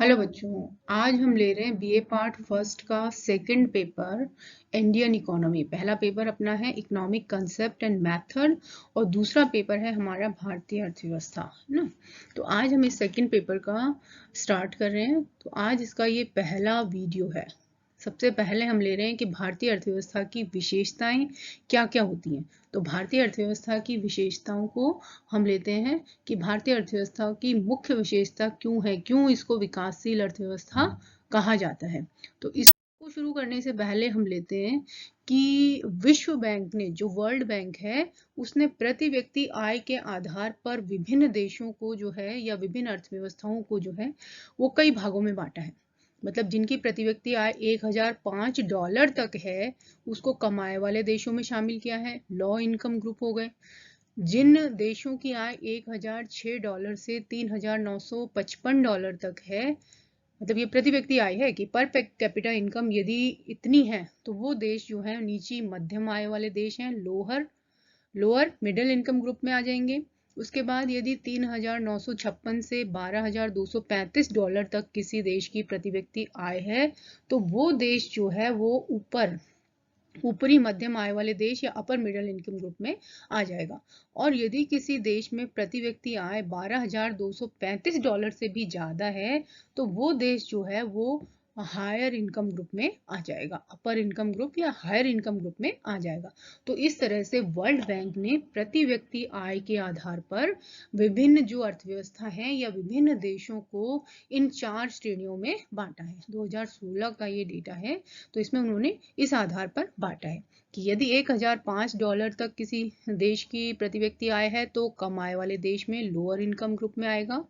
Hello बच्चों, आज हम ले रहे हैं बीए पार्ट फर्स्ट का सेकंड पेपर इंडियन इकोनॉमी। पहला पेपर अपना है इकोनॉमिक कंसेप्ट एंड मेथड और दूसरा पेपर है हमारा भारतीय अर्थव्यवस्था, है ना। तो आज हम इस सेकंड पेपर का स्टार्ट कर रहे हैं। तो आज इसका ये पहला वीडियो है। सबसे पहले हम ले रहे हैं कि भारतीय अर्थव्यवस्था की विशेषताएं क्या क्या होती हैं। तो भारतीय अर्थव्यवस्था की विशेषताओं को हम लेते हैं कि भारतीय अर्थव्यवस्था की मुख्य विशेषता क्यों है, क्यों इसको विकासशील अर्थव्यवस्था कहा जाता है। तो इसको शुरू करने से पहले हम लेते हैं कि विश्व बैंक ने, जो वर्ल्ड बैंक है, उसने प्रति व्यक्ति आय के आधार पर विभिन्न देशों को जो है या विभिन्न अर्थव्यवस्थाओं को जो है वो कई भागों में बांटा है। मतलब जिनकी प्रति व्यक्ति आय $1005 तक है उसको कमाए वाले देशों में शामिल किया है, लो इनकम ग्रुप हो गए। जिन देशों की आय $1006 से $3955 तक है, मतलब ये प्रति व्यक्ति आय है कि पर कैपिटा इनकम यदि इतनी है तो वो देश जो है नीची मध्यम आय वाले देश हैं, लोअर मिडिल इनकम ग्रुप में आ जाएंगे। उसके बाद यदि 3,956 से $12,235 तक किसी देश की प्रति व्यक्ति आय है तो वो देश जो है वो ऊपरी मध्यम आय वाले देश या अपर मिडिल इनकम ग्रुप में आ जाएगा। और यदि किसी देश में प्रति व्यक्ति आय $12,235 से भी ज्यादा है तो वो देश जो है वो हायर इनकम ग्रुप में आ जाएगा, अपर इनकम ग्रुप या हायर इनकम ग्रुप में आ जाएगा। तो इस तरह से वर्ल्ड बैंक ने प्रति व्यक्ति आय के आधार पर विभिन्न जो अर्थव्यवस्था है या विभिन्न देशों को इन 4 श्रेणियों में बांटा है। 2016 का ये डेटा है। तो इसमें उन्होंने इस आधार पर बांटा है कि यदि $1005 तक किसी देश की प्रति व्यक्ति आय है तो कमाए वाले देश में लोअर इनकम ग्रुप में आएगा।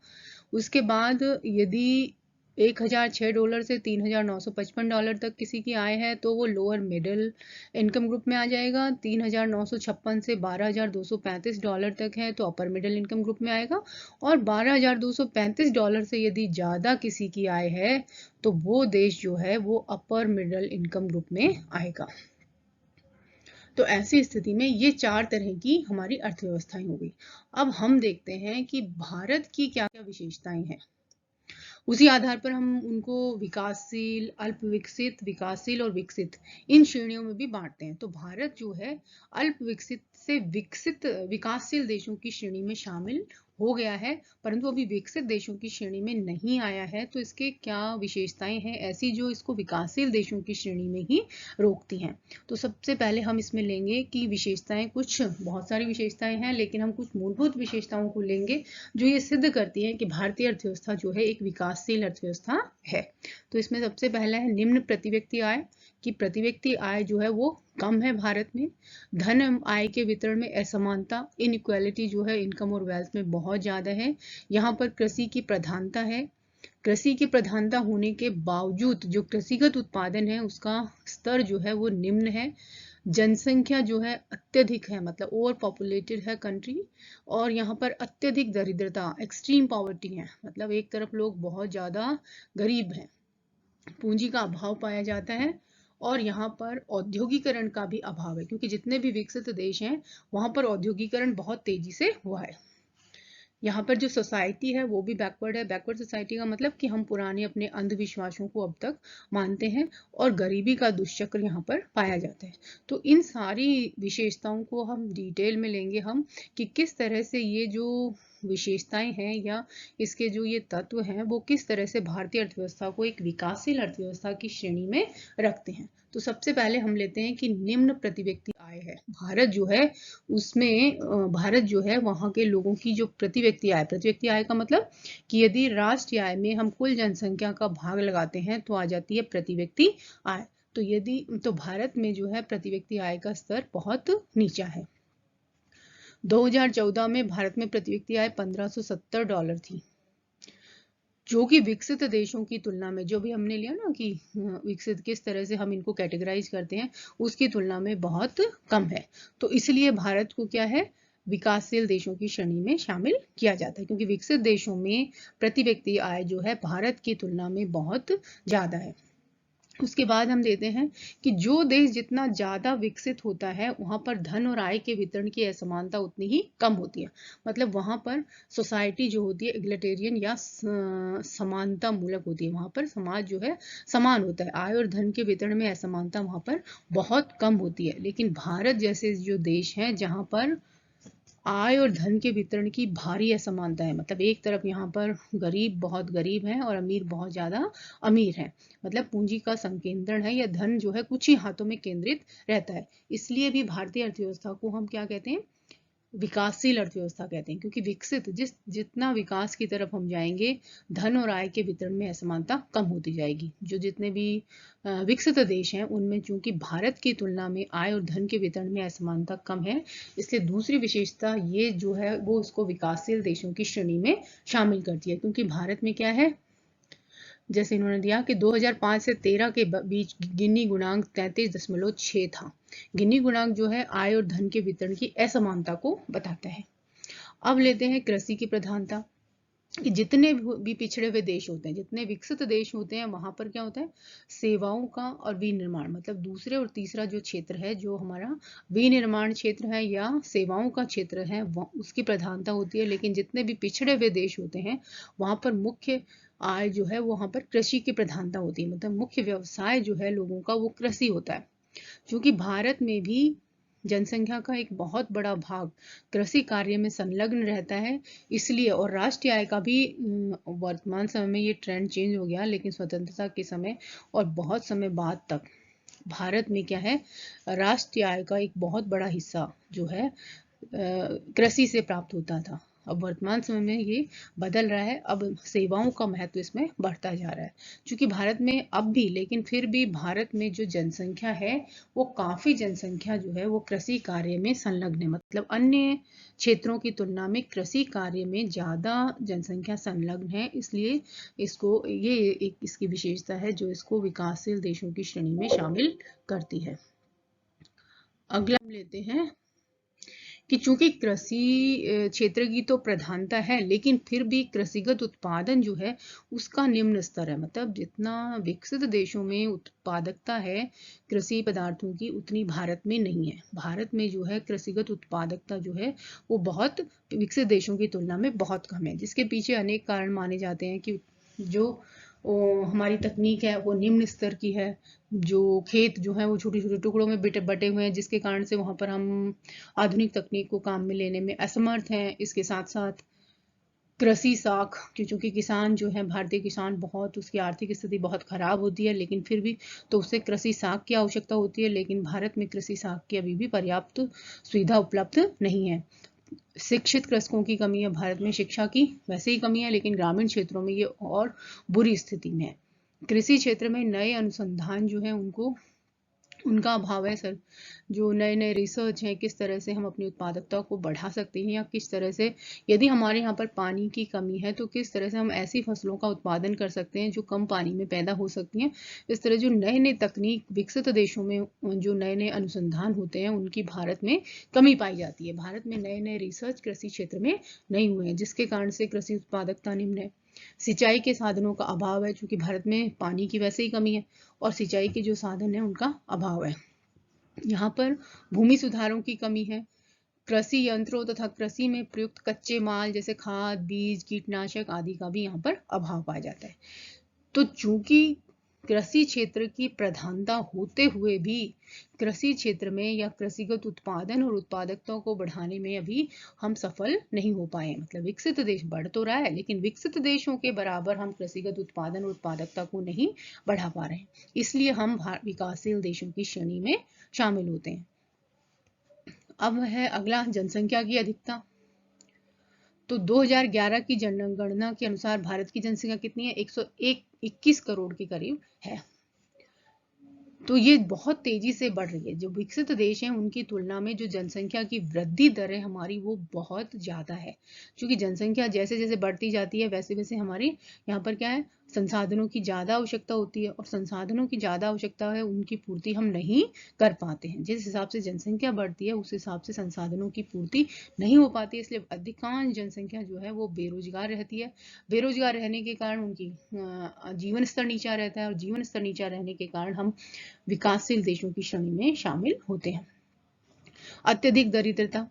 उसके बाद यदि $1006 से $3,955 तक किसी की आय है तो वो लोअर मिडिल इनकम ग्रुप में आ जाएगा। 3,956 से $12,235 तक है तो अपर मिडिल इनकम ग्रुप में आएगा। और $12,235 से यदि ज़्यादा किसी की आय है तो वो देश जो है वो अपर मिडिल इनकम ग्रुप में आएगा। तो ऐसी स्थिति में ये 4 तरह की हमारी अर्थव्यवस्थाएं हो गई। अब हम देखते हैं कि भारत की क्या क्या विशेषताएं हैं। उसी आधार पर हम उनको विकासशील, अल्प विकसित, विकासशील और विकसित इन श्रेणियों में भी बांटते हैं। तो भारत जो है अल्प विकसित से विकसित विकासशील देशों की श्रेणी में शामिल हो गया है, परंतु अभी विकसित देशों की श्रेणी में नहीं आया है। तो इसके क्या विशेषताएं हैं ऐसी जो इसको विकासशील देशों की श्रेणी में ही रोकती हैं। तो सबसे पहले हम इसमें लेंगे कि विशेषताएं, कुछ बहुत सारी विशेषताएं हैं लेकिन हम कुछ मूलभूत विशेषताओं को लेंगे जो ये सिद्ध करती है कि भारतीय अर्थव्यवस्था जो है एक विकासशील अर्थव्यवस्था है। तो इसमें सबसे पहला है निम्न प्रति व्यक्ति आय, कि प्रति व्यक्ति आय जो है वो कम है भारत में। धन आय के वितरण में असमानता, इनइक्वालिटी जो है इनकम और वेल्थ में बहुत ज्यादा है। यहाँ पर कृषि की प्रधानता है। कृषि की प्रधानता होने के बावजूद जो कृषिगत उत्पादन है उसका स्तर जो है वो निम्न है। जनसंख्या जो है अत्यधिक है, मतलब ओवर पॉपुलेटेड है कंट्री। और यहाँ पर अत्यधिक दरिद्रता, एक्सट्रीम पॉवर्टी है, मतलब एक तरफ लोग बहुत ज्यादा गरीब हैं। पूंजी का अभाव पाया जाता है। और यहाँ पर औद्योगिकरण का भी अभाव है क्योंकि जितने भी विकसित देश हैं वहां पर औद्योगिकरण बहुत तेजी से हुआ है। यहाँ पर जो सोसाइटी है वो भी बैकवर्ड है। बैकवर्ड सोसाइटी का मतलब कि हम पुराने अपने अंधविश्वासों को अब तक मानते हैं और गरीबी का दुष्चक्र यहाँ पर पाया जाता है। तो इन सारी विशेषताओं को हम डिटेल में लेंगे हम कि किस तरह से ये जो विशेषताएं हैं या इसके जो ये तत्व हैं वो किस तरह से भारतीय अर्थव्यवस्था को एक विकासशील अर्थव्यवस्था की श्रेणी में रखते हैं। तो सबसे पहले हम लेते हैं कि निम्न प्रति व्यक्ति आय है। भारत जो है उसमें भारत जो है वहाँ के लोगों की जो प्रति व्यक्ति आय का मतलब कि यदि राष्ट्रीय आय में हम कुल जनसंख्या का भाग लगाते हैं तो आ जाती है प्रति व्यक्ति आय। तो भारत में जो है प्रति व्यक्ति आय का स्तर बहुत नीचा है। 2014 में भारत में प्रति व्यक्ति आय $1,570 थी, जो कि विकसित देशों की तुलना में, जो भी हमने लिया ना कि विकसित किस तरह से हम इनको कैटेगराइज करते हैं, उसकी तुलना में बहुत कम है। तो इसलिए भारत को क्या है, विकासशील देशों की श्रेणी में शामिल किया जाता है क्योंकि विकसित देशों में प्रति व्यक्ति आय जो है भारत की तुलना में बहुत ज्यादा है। उसके बाद हम देते हैं कि जो देश जितना ज़्यादा विकसित होता है वहाँ पर धन और आय के वितरण की असमानता उतनी ही कम होती है। मतलब वहाँ पर सोसाइटी जो होती है इग्लिटेरियन या समानता मूलक होती है। वहाँ पर समाज जो है समान होता है। आय और धन के वितरण में असमानता वहाँ पर बहुत कम होती है। लेकिन भारत जैसे जो देश हैं जहाँ पर आय और धन के वितरण की भारी असमानता है, मतलब एक तरफ यहाँ पर गरीब बहुत गरीब हैं और अमीर बहुत ज्यादा अमीर हैं। मतलब पूंजी का संकेंद्रण है या धन जो है कुछ ही हाथों में केंद्रित रहता है। इसलिए भी भारतीय अर्थव्यवस्था को हम क्या कहते हैं, विकासशील अर्थव्यवस्था कहते हैं, क्योंकि विकसित जितना विकास की तरफ हम जाएंगे धन और आय के वितरण में असमानता कम होती जाएगी। जो जितने भी विकसित देश हैं उनमें चूंकि भारत की तुलना में आय और धन के वितरण में असमानता कम है, इसलिए दूसरी विशेषता ये जो है वो उसको विकासशील देशों की श्रेणी में शामिल करती है। क्योंकि भारत में क्या है, जैसे इन्होंने दिया कि 2005 से 13 के बीच गिनी गुणांक 33.6 था। गिनी गुणांक जो है आय और धन के वितरण की असमानता को बताता है। अब लेते हैं कृषि की प्रधानता, कि जितने भी पिछड़े हुए देश होते हैं, जितने विकसित देश होते हैं, वहां पर क्या होता है, सेवाओं का और विनिर्माण, मतलब दूसरे और तीसरा जो क्षेत्र है, जो हमारा विनिर्माण क्षेत्र है या सेवाओं का क्षेत्र है, उसकी प्रधानता होती है। लेकिन जितने भी पिछड़े हुए देश होते हैं वहां पर मुख्य आय जो है वहां पर कृषि की प्रधानता होती है। मतलब मुख्य व्यवसाय जो है लोगों का वो कृषि होता है। क्योंकि भारत में भी जनसंख्या का एक बहुत बड़ा भाग कृषि कार्य में संलग्न रहता है, इसलिए और राष्ट्रीय आय का भी वर्तमान समय में ये ट्रेंड चेंज हो गया, लेकिन स्वतंत्रता के समय और बहुत समय बाद तक भारत में क्या है, राष्ट्रीय आय का एक बहुत बड़ा हिस्सा जो है कृषि से प्राप्त होता था। अब वर्तमान समय में ये बदल रहा है, अब सेवाओं का महत्व इसमें बढ़ता जा रहा है। क्योंकि भारत में अब भी, लेकिन फिर भी भारत में जो जनसंख्या है वो काफी जनसंख्या जो है वो कृषि कार्य में संलग्न है। मतलब अन्य क्षेत्रों की तुलना में कृषि कार्य में ज्यादा जनसंख्या संलग्न है, इसलिए इसको ये एक इसकी विशेषता है जो इसको विकासशील देशों की श्रेणी में शामिल करती है। अगला हम लेते हैं कि चूंकि कृषि क्षेत्र की तो प्रधानता है, लेकिन फिर भी कृषिगत उत्पादन जो है उसका निम्न स्तर है। मतलब जितना विकसित देशों में उत्पादकता है कृषि पदार्थों की, उतनी भारत में नहीं है। भारत में जो है कृषिगत उत्पादकता जो है वो बहुत विकसित देशों की तुलना में बहुत कम है, जिसके पीछे अनेक कारण माने जाते हैं। कि जो हमारी तकनीक है वो निम्न स्तर की है, जो खेत जो है वो छोटे छोटे टुकड़ों में बटे हुए हैं, जिसके कारण से वहां पर हम आधुनिक तकनीक को काम में लेने में असमर्थ हैं। इसके साथ साथ कृषि साख, क्योंकि किसान जो है, भारतीय किसान बहुत, उसकी आर्थिक स्थिति बहुत खराब होती है, लेकिन फिर भी तो उसे कृषि साख की आवश्यकता होती है। लेकिन भारत में कृषि साख की अभी भी पर्याप्त सुविधा उपलब्ध नहीं है। शिक्षित कृषकों की कमी है भारत में, शिक्षा की वैसे ही कमी है, लेकिन ग्रामीण क्षेत्रों में ये और बुरी स्थिति में है। कृषि क्षेत्र में नए अनुसंधान जो है उनका अभाव है सर। जो नए नए रिसर्च हैं, किस तरह से हम अपनी उत्पादकता को बढ़ा सकते हैं, या किस तरह से, यदि हमारे यहाँ पर पानी की कमी है तो किस तरह से हम ऐसी फसलों का उत्पादन कर सकते हैं जो कम पानी में पैदा हो सकती हैं। इस तरह जो नए नए तकनीक विकसित देशों में जो नए नए अनुसंधान होते हैं उनकी भारत में कमी पाई जाती है। भारत में नए नए रिसर्च कृषि क्षेत्र में नहीं हुए हैं, जिसके कारण से कृषि उत्पादकता निम्न है। सिंचाई के साधनों का अभाव है, क्योंकि भारत में पानी की वैसे ही कमी है और सिंचाई के जो साधन है उनका अभाव है। यहाँ पर भूमि सुधारों की कमी है। कृषि यंत्रों तथा कृषि में प्रयुक्त कच्चे माल जैसे खाद, बीज, कीटनाशक आदि का भी यहाँ पर अभाव पाया जाता है। तो चूंकि कृषि क्षेत्र की प्रधानता होते हुए भी कृषि क्षेत्र में या कृषिगत उत्पादन और उत्पादकता को बढ़ाने में अभी हम सफल नहीं हो पाए। मतलब विकसित देश बढ़ तो रहा है, लेकिन विकसित देशों के बराबर हम कृषिगत उत्पादन और उत्पादकता को नहीं बढ़ा पा रहे हैं, इसलिए हम विकासशील देशों की श्रेणी में शामिल होते हैं। अब है अगला, जनसंख्या की अधिकता। तो 2011 की जनगणना के अनुसार भारत की जनसंख्या कितनी है, 121 करोड़ के करीब है। तो ये बहुत तेजी से बढ़ रही है। जो विकसित देश हैं उनकी तुलना में जो जनसंख्या की वृद्धि दर है हमारी वो बहुत ज्यादा है। क्योंकि जनसंख्या जैसे जैसे बढ़ती जाती है वैसे वैसे हमारी यहाँ पर क्या है, संसाधनों की ज़्यादा आवश्यकता होती है और संसाधनों की ज़्यादा आवश्यकता है, उनकी पूर्ति हम नहीं कर पाते हैं। जिस हिसाब से जनसंख्या बढ़ती है उस हिसाब से संसाधनों की पूर्ति नहीं हो पाती है, इसलिए अधिकांश जनसंख्या जो है वो बेरोजगार रहती है। बेरोजगार रहने के कारण उनकी जीवन स्तर नीचा रहता है और जीवन स्तर नीचा रहने के कारण हम विकासशील देशों की श्रेणी में शामिल होते हैं। अत्यधिक दरिद्रता,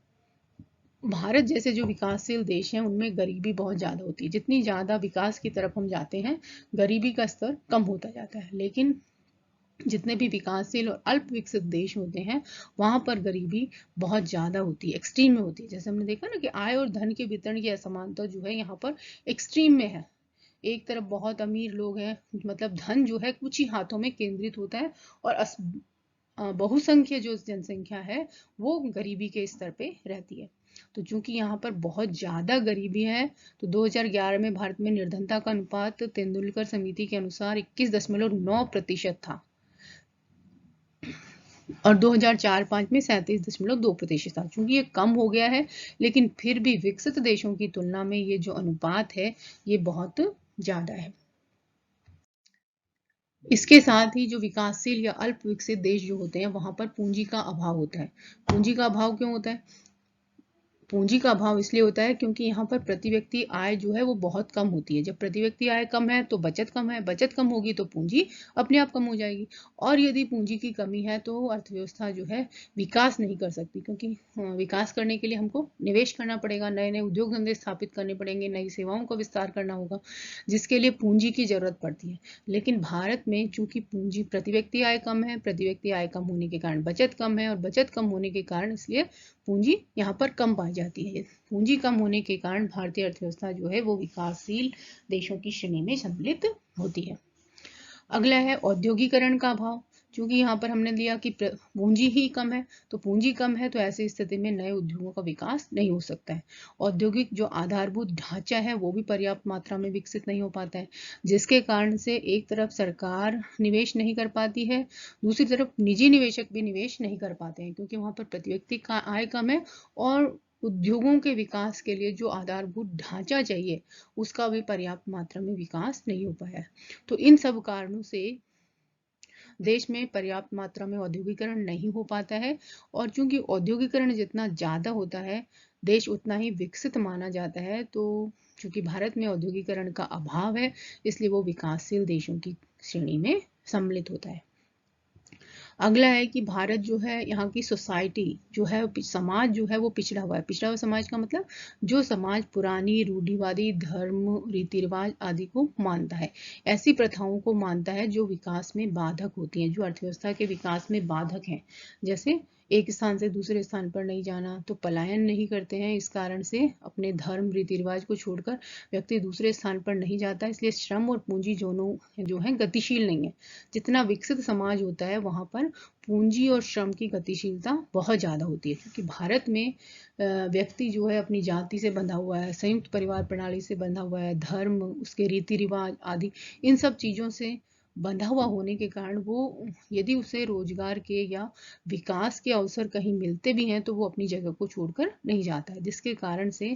भारत जैसे जो विकासशील देश हैं उनमें गरीबी बहुत ज़्यादा होती है। जितनी ज़्यादा विकास की तरफ हम जाते हैं गरीबी का स्तर कम होता जाता है, लेकिन जितने भी विकासशील और अल्प विकसित देश होते हैं वहां पर गरीबी बहुत ज़्यादा होती है, एक्सट्रीम में होती है। जैसे हमने देखा ना कि आय और धन के वितरण की असमानता जो है यहाँ पर एक्सट्रीम में है। एक तरफ बहुत अमीर लोग हैं, मतलब धन जो है कुछ ही हाथों में केंद्रित होता है, और बहुसंख्य जो जनसंख्या है वो गरीबी के स्तर पे रहती है। तो चूंकि यहाँ पर बहुत ज्यादा गरीबी है तो 2011 में भारत में निर्धनता का अनुपात तेंदुलकर समिति के अनुसार 21.9% था और 2004-05 में 37.2% था। चूंकि ये कम हो गया है लेकिन फिर भी विकसित देशों की तुलना में ये जो अनुपात है ये बहुत ज्यादा है। इसके साथ ही जो विकासशील या अल्प विकसित देश जो होते हैं वहां पर पूंजी का अभाव होता है। पूंजी का अभाव क्यों होता है? पूंजी का अभाव इसलिए होता है क्योंकि यहाँ पर प्रति व्यक्ति आय जो है वो बहुत कम होती है। जब प्रति व्यक्ति आय कम है तो बचत कम है, बचत कम होगी तो पूंजी अपने आप कम हो जाएगी, और यदि पूंजी की कमी है तो अर्थव्यवस्था जो है विकास नहीं कर सकती, क्योंकि विकास करने के लिए हमको निवेश करना पड़ेगा, नए नए उद्योग धंधे स्थापित करने पड़ेंगे, नई सेवाओं का विस्तार करना होगा, जिसके लिए पूंजी की जरूरत पड़ती है। लेकिन भारत में चूंकि पूंजी प्रति व्यक्ति आय कम है, प्रति व्यक्ति आय कम होने के कारण बचत कम है, और बचत कम होने के कारण इसलिए पूंजी यहाँ पर कम पाई जाती है। पूंजी कम होने के कारण भारतीय अर्थव्यवस्था जो है वो विकासशील देशों की श्रेणी में सम्मिलित होती है। अगला है औद्योगिकरण का अभाव। क्योंकि यहाँ पर हमने लिया कि पूंजी ही कम है, तो पूंजी कम है तो ऐसी स्थिति में नए उद्योगों का विकास नहीं हो सकता है। औद्योगिक जो आधारभूत ढांचा है वो भी पर्याप्त मात्रा में विकसित नहीं हो पाता है, जिसके कारण से एक तरफ सरकार निवेश नहीं कर पाती है, दूसरी तरफ निजी निवेशक भी निवेश नहीं कर पाते हैं, क्योंकि वहां पर प्रति व्यक्ति का आय कम है और उद्योगों के विकास के लिए जो आधारभूत ढांचा चाहिए उसका भी पर्याप्त मात्रा में विकास नहीं हो पाया है। तो इन सब कारणों से देश में पर्याप्त मात्रा में औद्योगिकरण नहीं हो पाता है, और चूंकि औद्योगिकरण जितना ज्यादा होता है देश उतना ही विकसित माना जाता है। तो चूंकि भारत में औद्योगिकरण का अभाव है इसलिए वो विकासशील देशों की श्रेणी में सम्मिलित होता है। अगला है कि भारत जो है यहाँ की सोसाइटी जो है, समाज जो है वो पिछड़ा हुआ है। पिछड़ा हुआ समाज का मतलब जो समाज पुरानी रूढ़िवादी धर्म रीति रिवाज आदि को मानता है, ऐसी प्रथाओं को मानता है जो विकास में बाधक होती हैं, जो अर्थव्यवस्था के विकास में बाधक हैं। जैसे एक स्थान से दूसरे स्थान पर नहीं जाना, तो पलायन नहीं करते हैं, इस कारण से अपने धर्म रीति रिवाज को छोड़कर व्यक्ति दूसरे स्थान पर नहीं जाता, इसलिए श्रम और पूंजी दोनों जो है गतिशील नहीं है। जितना विकसित समाज होता है वहां पर पूंजी और श्रम की गतिशीलता बहुत ज्यादा होती है, क्योंकि भारत में व्यक्ति जो है अपनी जाति से बंधा हुआ है, संयुक्त परिवार प्रणाली से बंधा हुआ है, धर्म, उसके रीति रिवाज आदि इन सब चीजों से बंधा हुआ होने के कारण वो यदि उसे रोजगार के या विकास के अवसर कहीं मिलते भी हैं तो वो अपनी जगह को छोड़कर नहीं जाता है, जिसके कारण से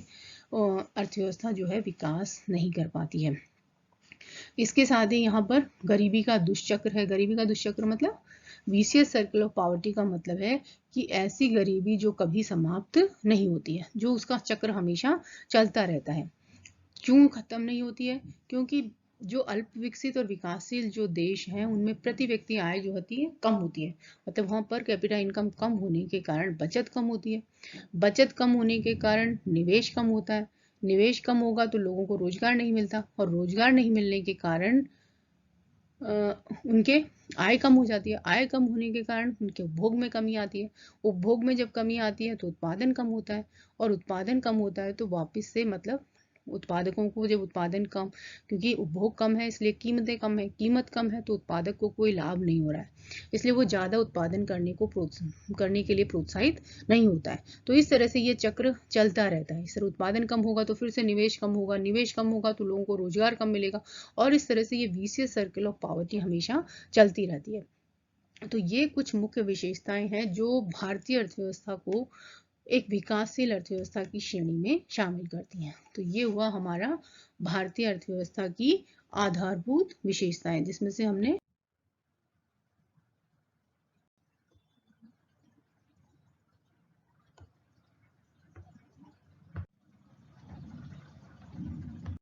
अर्थव्यवस्था जो है विकास नहीं कर पाती है। इसके साथ ही यहाँ पर गरीबी का दुष्चक्र है। गरीबी का दुष्चक्र मतलब विशियस सर्कल ऑफ पॉवर्टी का मतलब है कि ऐसी गरीबी जो कभी समाप्त नहीं होती है, जो उसका चक्र हमेशा चलता रहता है। क्यों खत्म नहीं होती है? क्योंकि जो अल्प विकसित और विकासशील जो देश हैं उनमें प्रति व्यक्ति आय जो होती है कम होती है, मतलब वहां पर कैपिटा इनकम कम होने के कारण बचत कम होती है, बचत कम होने के कारण निवेश कम होता है, निवेश कम होगा तो लोगों को रोजगार नहीं मिलता, और रोजगार नहीं मिलने के कारण उनके आय कम हो जाती है, आय कम होने के कारण उनके उपभोग में कमी आती है, उपभोग में जब कमी आती है तो उत्पादन कम होता है, और उत्पादन कम होता है तो वापस से मतलब उत्पादकों को जब उत्पादन कम, क्योंकि उपभोग कम है इसलिए कीमतें कम है, कीमत कम है तो उत्पादक को कोई लाभ नहीं हो रहा है, इसलिए वो ज्यादा उत्पादन करने के लिए प्रोत्साहित नहीं होता है। तो इस तरह से ये चक्र चलता रहता है। इस तरह उत्पादन कम होगा तो फिर से निवेश कम होगा, निवेश कम होगा तो लोगों को रोजगार कम मिलेगा, और इस तरह से ये विशियस सर्कल ऑफ पॉवर्टी हमेशा चलती रहती है। तो ये कुछ मुख्य विशेषताएं हैं जो भारतीय अर्थव्यवस्था को एक विकासशील अर्थव्यवस्था की श्रेणी में शामिल करती हैं। तो ये हुआ हमारा भारतीय अर्थव्यवस्था की आधारभूत विशेषताएं, जिसमें से हमने